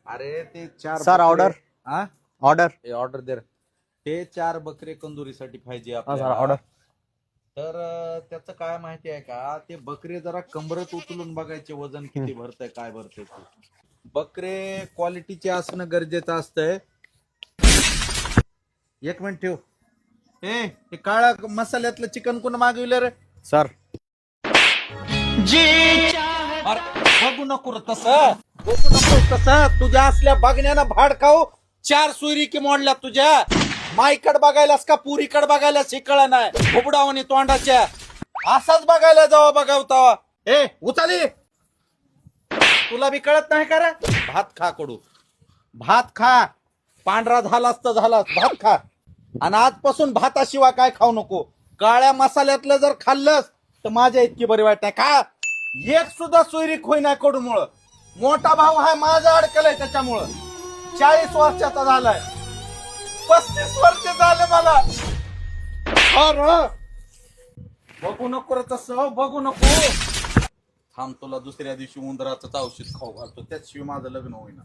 अरे ते 4 sir order हा ऑर्डर हे ऑर्डर दे रे. ते 4 बकरे कंदुरीसाठी पाहिजे हा सर आपल्याला. ऑर्डर तर त्याचं काय माहिती आहे का, ते बकरे जरा कंबरत उचलून बघायचे वजन किती भरतंय काय भरतंय ते. बकरे क्वालिटीचे असणं गरजेचं असतंय. 1 मिनिट ठेव. हे काळा मसाल्यातलं चिकन कोण मागविलं रे? सर अरे बघू नको रे तसं, बघू नको तसं. तुझ्या असल्या बघण्यानं भाड खाऊ 4 सुरी की मोडल्या तुझ्या. माईकड बघायलास का पुरीकड बघायला शिकळ नाही भुबडावणी तोंडाच्या. असाच बघायला जावा बघावता. उचाली तुला बी कळत नाही का रे? भात खा कडू, भात खा. पांढरा झालास तर झालास, भात खा. आणि आजपासून भाताशिवाय काय खाऊ नको. काळ्या मसाल्यातलं जर खाल्लंस तर माझ्या इतकी बरी वाईट नाही का. एक सुद्धा सोयरीक होई नाही कडूमुळं. मोठा भाऊ हा माझा अडकलाय त्याच्यामुळं. 40 वर्षाचा झालाय, 35 वर्ष झाले मला. बघू नको रे तसं, बघू नको. थांब तुला दुसऱ्या दिवशी उंदराचं औषध खाऊ घालतो, त्याशिवाय माझं लग्न होईना.